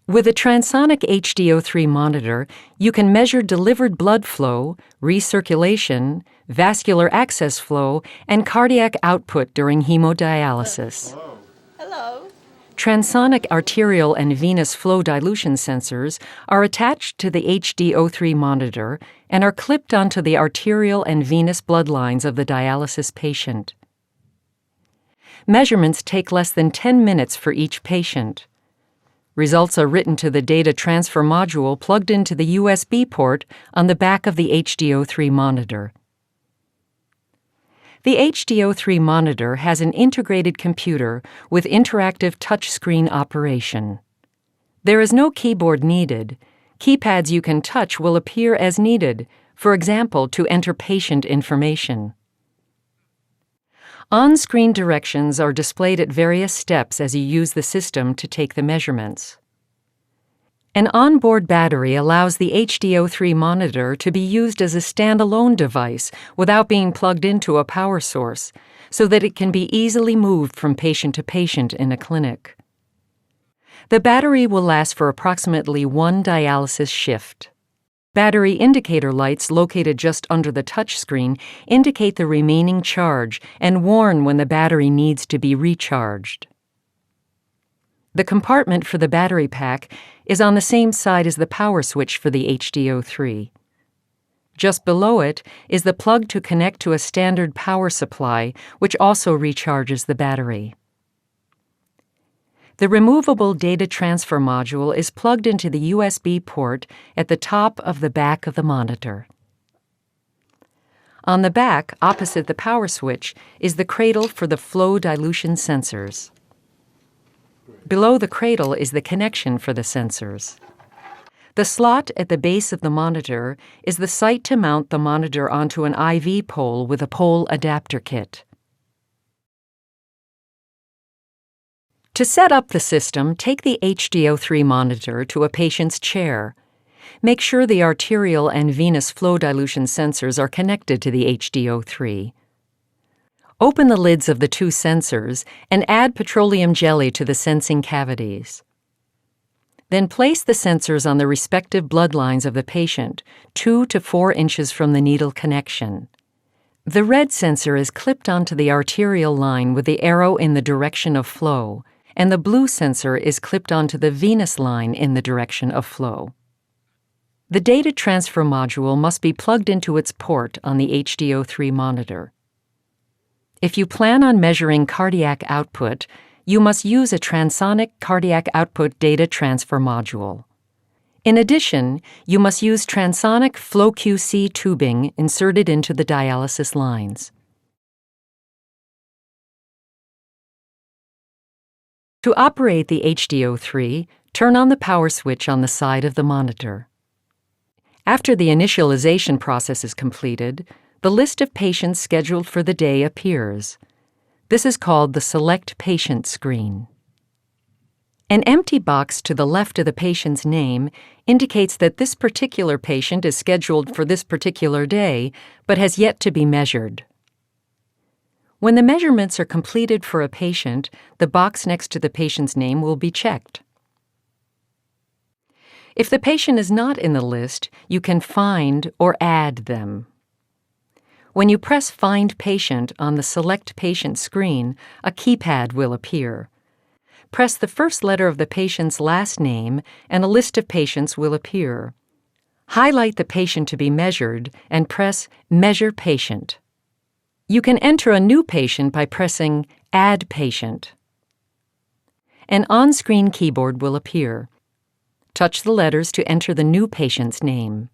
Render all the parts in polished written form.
With a transonic HD03 monitor, you can measure delivered blood flow, recirculation, vascular access flow, and cardiac output during hemodialysis. Hello. Transonic arterial and venous flow dilution sensors are attached to the HD03 monitor and are clipped onto the arterial and venous blood lines of the dialysis patient. Measurements take less than 10 minutes for each patient. Results are written to the data transfer module plugged into the USB port on the back of the HD03 monitor. The HD03 monitor has an integrated computer with interactive touchscreen operation. There is no keyboard needed. Keypads you can touch will appear as needed, for example, to enter patient information. On-screen directions are displayed at various steps as you use the system to take the measurements. An onboard battery allows the HD03 monitor to be used as a standalone device without being plugged into a power source, so that it can be easily moved from patient to patient in a clinic. The battery will last for approximately one dialysis shift. Battery indicator lights located just under the touchscreen indicate the remaining charge and warn when the battery needs to be recharged. The compartment for the battery pack is on the same side as the power switch for the HD03. Just below it is the plug to connect to a standard power supply, which also recharges the battery. The removable data transfer module is plugged into the USB port at the top of the back of the monitor. On the back, opposite the power switch, is the cradle for the flow dilution sensors. Below the cradle is the connection for the sensors. The slot at the base of the monitor is the site to mount the monitor onto an IV pole with a pole adapter kit. To set up the system, take the HD03 monitor to a patient's chair. Make sure the arterial and venous flow dilution sensors are connected to the HD03. Open the lids of the two sensors and add petroleum jelly to the sensing cavities. Then place the sensors on the respective blood lines of the patient, 2 to 4 inches from the needle connection. The red sensor is clipped onto the arterial line with the arrow in the direction of flow, and the blue sensor is clipped onto the venous line in the direction of flow. The data transfer module must be plugged into its port on the HD03 monitor. If you plan on measuring cardiac output, you must use a transonic cardiac output data transfer module. In addition, you must use transonic flow QC tubing inserted into the dialysis lines. To operate the HD03, turn on the power switch on the side of the monitor. After the initialization process is completed, the list of patients scheduled for the day appears. This is called the Select Patient screen. An empty box to the left of the patient's name indicates that this particular patient is scheduled for this particular day, but has yet to be measured. When the measurements are completed for a patient, the box next to the patient's name will be checked. If the patient is not in the list, you can find or add them. When you press Find Patient on the Select Patient screen, a keypad will appear. Press the first letter of the patient's last name and a list of patients will appear. Highlight the patient to be measured and press Measure Patient. You can enter a new patient by pressing Add Patient. An on-screen keyboard will appear. Touch the letters to enter the new patient's name.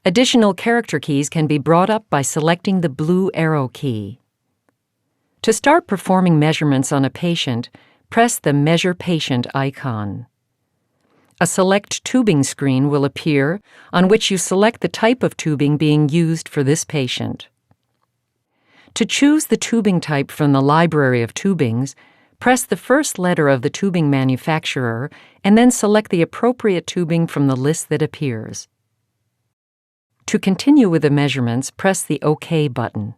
Additional character keys can be brought up by selecting the blue arrow key. To start performing measurements on a patient, press the Measure Patient icon. A Select Tubing screen will appear on which you select the type of tubing being used for this patient. To choose the tubing type from the library of tubings, press the first letter of the tubing manufacturer and then select the appropriate tubing from the list that appears. To continue with the measurements, press the OK button.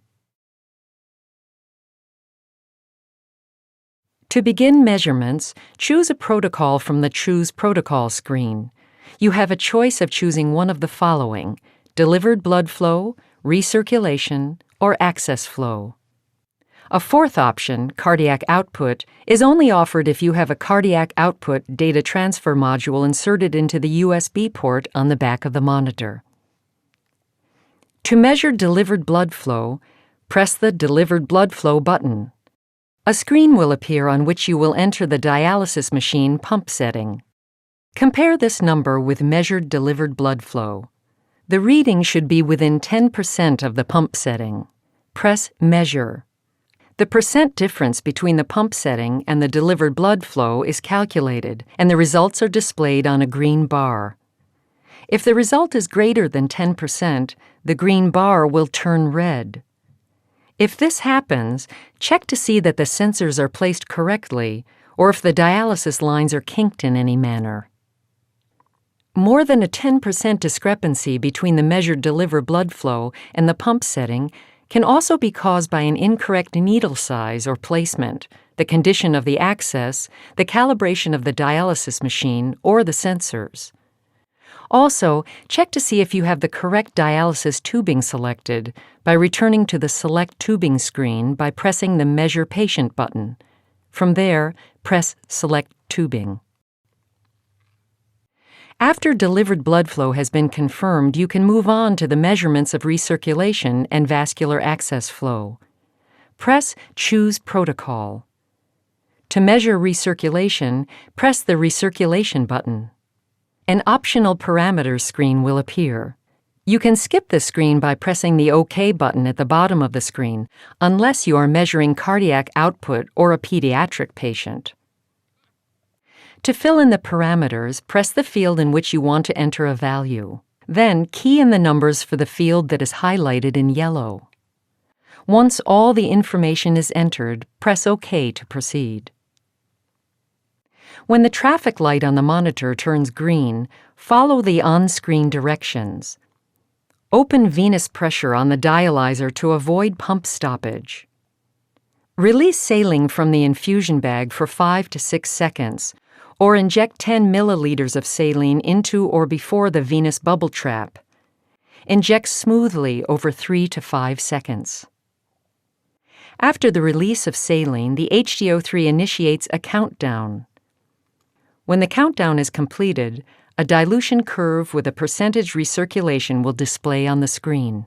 To begin measurements, choose a protocol from the Choose Protocol screen. You have a choice of choosing one of the following: delivered blood flow, recirculation, or access flow. A fourth option, cardiac output, is only offered if you have a cardiac output data transfer module inserted into the USB port on the back of the monitor. To measure delivered blood flow, press the Delivered Blood Flow button. A screen will appear on which you will enter the dialysis machine pump setting. Compare this number with measured delivered blood flow. The reading should be within 10% of the pump setting. Press Measure. The percent difference between the pump setting and the delivered blood flow is calculated, and the results are displayed on a green bar. If the result is greater than 10%, the green bar will turn red. If this happens, check to see that the sensors are placed correctly or if the dialysis lines are kinked in any manner. More than a 10% discrepancy between the measured delivered blood flow and the pump setting can also be caused by an incorrect needle size or placement, the condition of the access, the calibration of the dialysis machine, or the sensors. Also, check to see if you have the correct dialysis tubing selected by returning to the Select Tubing screen by pressing the Measure Patient button. From there, press Select Tubing. After delivered blood flow has been confirmed, you can move on to the measurements of recirculation and vascular access flow. Press Choose Protocol. To measure recirculation, press the Recirculation button. An optional parameters screen will appear. You can skip this screen by pressing the OK button at the bottom of the screen, unless you are measuring cardiac output or a pediatric patient. To fill in the parameters, press the field in which you want to enter a value. Then key in the numbers for the field that is highlighted in yellow. Once all the information is entered, press OK to proceed. When the traffic light on the monitor turns green, follow the on-screen directions. Open venous pressure on the dialyzer to avoid pump stoppage. Release saline from the infusion bag for 5 to 6 seconds, or inject 10 milliliters of saline into or before the venous bubble trap. Inject smoothly over 3 to 5 seconds. After the release of saline, the HD03 initiates a countdown. When the countdown is completed, a dilution curve with a percentage recirculation will display on the screen.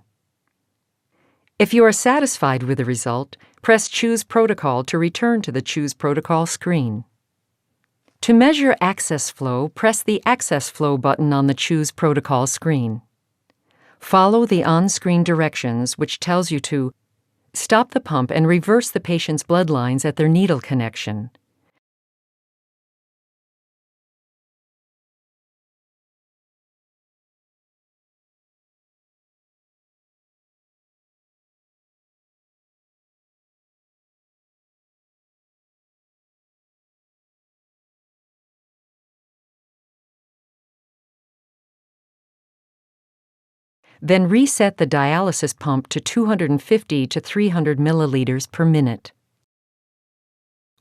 If you are satisfied with the result, press Choose Protocol to return to the Choose Protocol screen. To measure access flow, press the Access Flow button on the Choose Protocol screen. Follow the on-screen directions, which tells you to stop the pump and reverse the patient's blood lines at their needle connection. Then reset the dialysis pump to 250 to 300 milliliters per minute.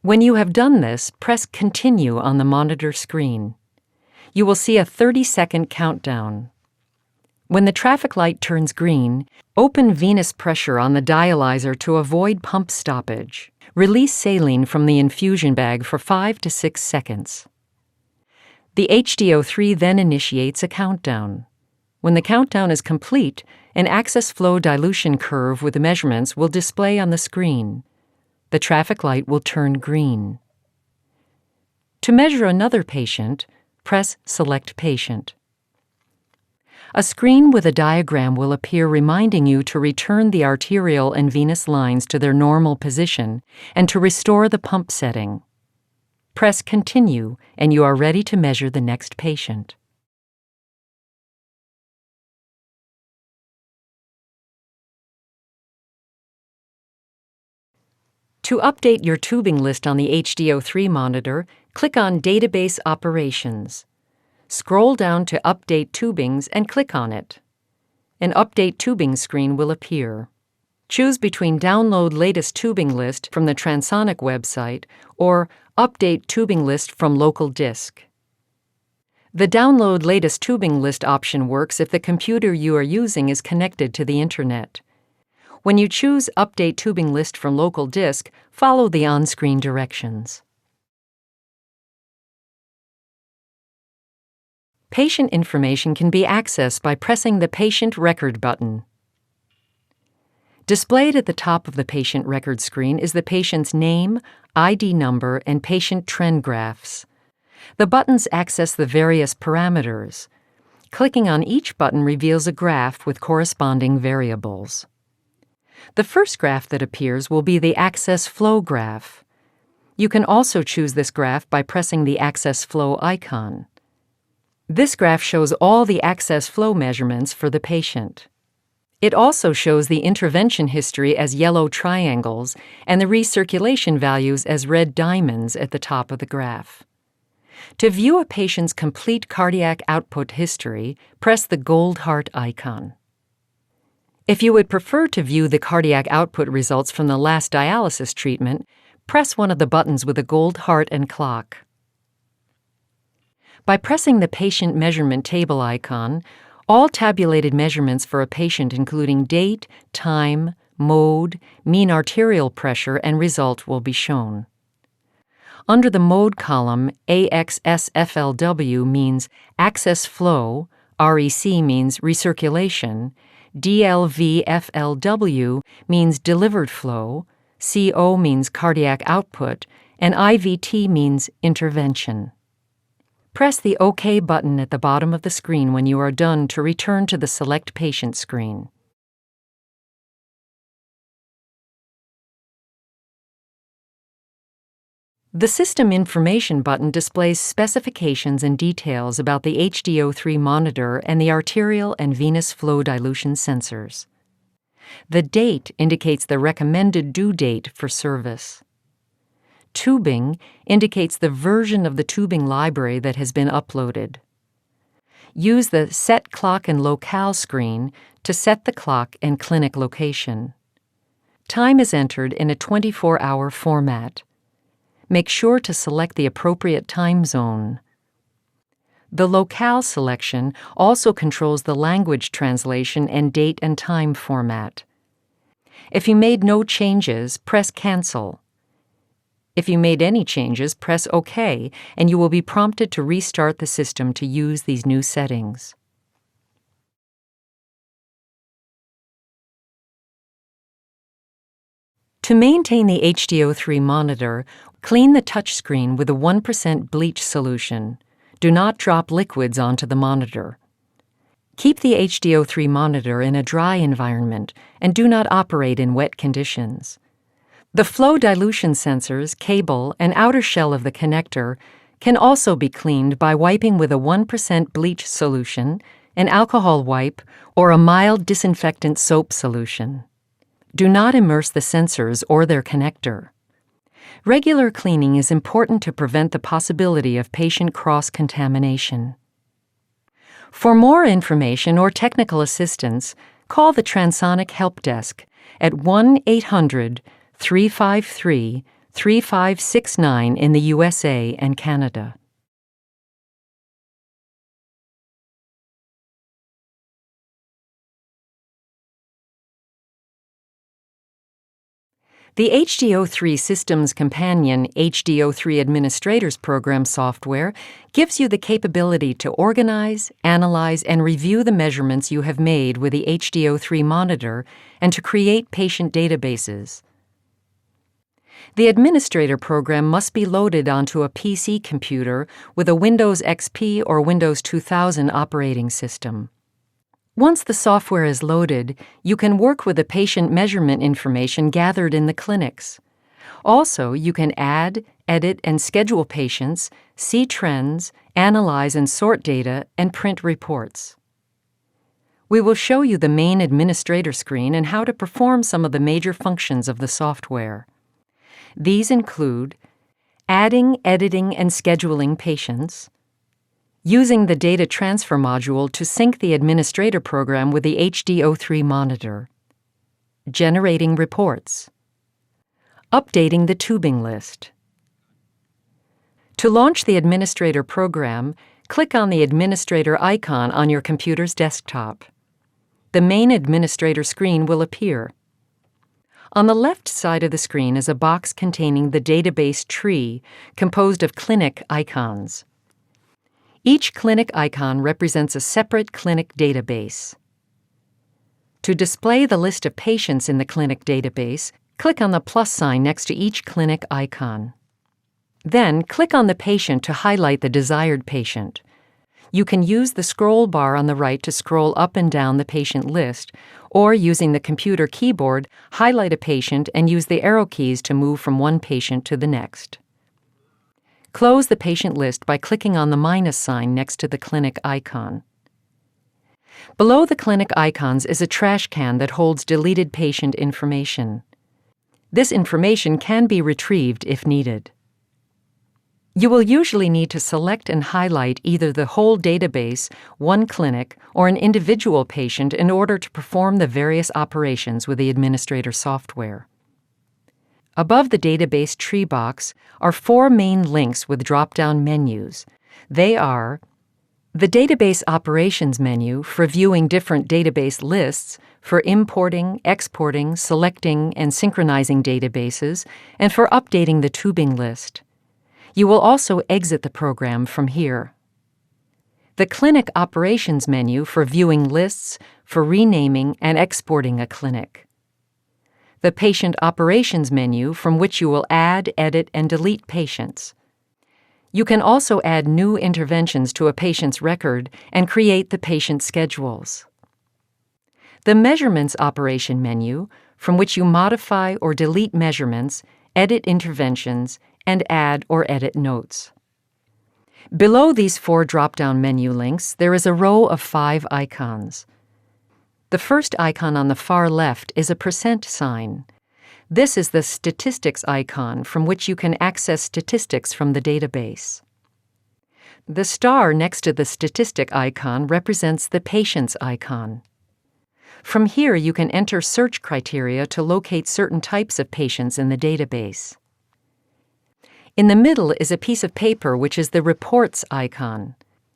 When you have done this, press Continue on the monitor screen. You will see a 30-second countdown. When the traffic light turns green, open venous pressure on the dialyzer to avoid pump stoppage. Release saline from the infusion bag for 5 to 6 seconds. The HD03 then initiates a countdown. When the countdown is complete, an access flow dilution curve with the measurements will display on the screen. The traffic light will turn green. To measure another patient, press Select Patient. A screen with a diagram will appear reminding you to return the arterial and venous lines to their normal position and to restore the pump setting. Press Continue and you are ready to measure the next patient. To update your tubing list on the HD03 monitor, click on Database Operations. Scroll down to Update Tubings and click on it. An Update Tubing screen will appear. Choose between Download Latest Tubing List from the Transonic website or Update tubing list from local disk. The Download latest tubing list option works if the computer you are using is connected to the Internet. When you choose Update tubing list from local disk, follow the on-screen directions. Patient information can be accessed by pressing the Patient Record button. Displayed at the top of the patient record screen is the patient's name, ID number, and patient trend graphs. The buttons access the various parameters. Clicking on each button reveals a graph with corresponding variables. The first graph that appears will be the access flow graph. You can also choose this graph by pressing the access flow icon. This graph shows all the access flow measurements for the patient. It also shows the intervention history as yellow triangles and the recirculation values as red diamonds at the top of the graph. To view a patient's complete cardiac output history, press the gold heart icon. If you would prefer to view the cardiac output results from the last dialysis treatment, press one of the buttons with a gold heart and clock. By pressing the patient measurement table icon, all tabulated measurements for a patient including date, time, mode, mean arterial pressure, and result will be shown. Under the mode column, AXSFLW means access flow, REC means recirculation, DLVFLW means delivered flow, CO means cardiac output, and IVT means intervention. Press the OK button at the bottom of the screen when you are done to return to the Select Patient screen. The System Information button displays specifications and details about the HD03 monitor and the arterial and venous flow dilution sensors. The date indicates the recommended due date for service. Tubing indicates the version of the tubing library that has been uploaded. Use the Set Clock and Locale screen to set the clock and clinic location. Time is entered in a 24-hour format. Make sure to select the appropriate time zone. The Locale selection also controls the language translation and date and time format. If you made no changes, press Cancel. If you made any changes, press OK, and you will be prompted to restart the system to use these new settings. To maintain the HD03 monitor, clean the touchscreen with a 1% bleach solution. Do not drop liquids onto the monitor. Keep the HD03 monitor in a dry environment and do not operate in wet conditions. The flow dilution sensors, cable, and outer shell of the connector can also be cleaned by wiping with a 1% bleach solution, an alcohol wipe, or a mild disinfectant soap solution. Do not immerse the sensors or their connector. Regular cleaning is important to prevent the possibility of patient cross-contamination. For more information or technical assistance, call the Transonic Help Desk at 1-800-353-3569 in the USA and Canada. The HD03 Systems Companion HD03 Administrators Program software gives you the capability to organize, analyze, and review the measurements you have made with the HD03 monitor and to create patient databases. The Administrator program must be loaded onto a PC computer with a Windows XP or Windows 2000 operating system. Once the software is loaded, you can work with the patient measurement information gathered in the clinics. Also, you can add, edit, and schedule patients, see trends, analyze and sort data, and print reports. We will show you the main administrator screen and how to perform some of the major functions of the software. These include adding, editing, and scheduling patients, using the data transfer module to sync the administrator program with the HD03 monitor, generating reports, updating the tubing list. To launch the administrator program, click on the administrator icon on your computer's desktop. The main administrator screen will appear. On the left side of the screen is a box containing the database tree composed of clinic icons. Each clinic icon represents a separate clinic database. To display the list of patients in the clinic database, click on the plus sign next to each clinic icon. Then, click on the patient to highlight the desired patient. You can use the scroll bar on the right to scroll up and down the patient list, or using the computer keyboard, highlight a patient and use the arrow keys to move from one patient to the next. Close the patient list by clicking on the minus sign next to the clinic icon. Below the clinic icons is a trash can that holds deleted patient information. This information can be retrieved if needed. You will usually need to select and highlight either the whole database, one clinic, or an individual patient in order to perform the various operations with the administrator software. Above the database tree box are 4 main links with drop-down menus. They are the Database Operations menu for viewing different database lists, for importing, exporting, selecting, and synchronizing databases, and for updating the tubing list. You will also exit the program from here. The Clinic Operations menu for viewing lists, for renaming and exporting a clinic. The Patient Operations menu from which you will add, edit, and delete patients. You can also add new interventions to a patient's record and create the patient schedules. The Measurements Operation menu from which you modify or delete measurements, edit interventions, and add or edit notes. Below these 4 drop-down menu links, there is a row of 5 icons. The first icon on the far left is a % sign. This is the statistics icon from which you can access statistics from the database. The star next to the statistic icon represents the patients icon. From here, you can enter search criteria to locate certain types of patients in the database. In the middle is a piece of paper which is the reports icon.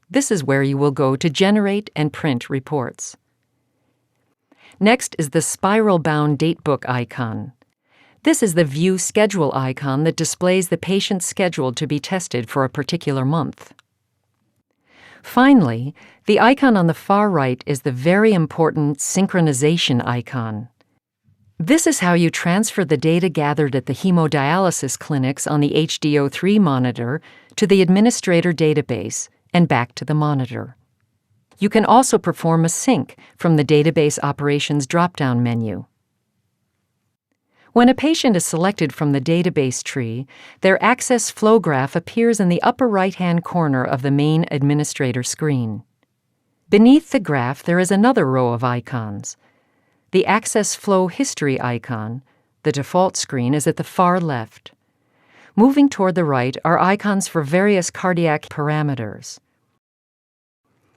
This is where you will go to generate and print reports. Next is the spiral-bound datebook icon. This is the View Schedule icon that displays the patient's schedule to be tested for a particular month. Finally, the icon on the far right is the very important synchronization icon. This is how you transfer the data gathered at the hemodialysis clinics on the HD03 monitor to the administrator database and back to the monitor. You can also perform a sync from the Database Operations drop-down menu. When a patient is selected from the database tree, their access flow graph appears in the upper right-hand corner of the main administrator screen. Beneath the graph, there is another row of icons. The Access Flow History icon, the default screen, is at the far left. Moving toward the right are icons for various cardiac parameters.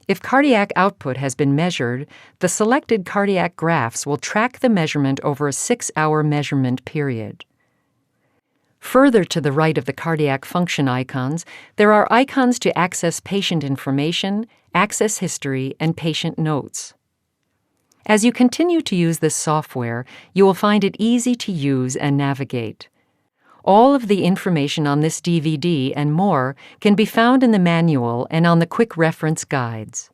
If cardiac output has been measured, the selected cardiac graphs will track the measurement over a 6-hour measurement period. Further to the right of the cardiac function icons, there are icons to access patient information, access history, and patient notes. As you continue to use this software, you will find it easy to use and navigate. All of the information on this DVD and more can be found in the manual and on the quick reference guides.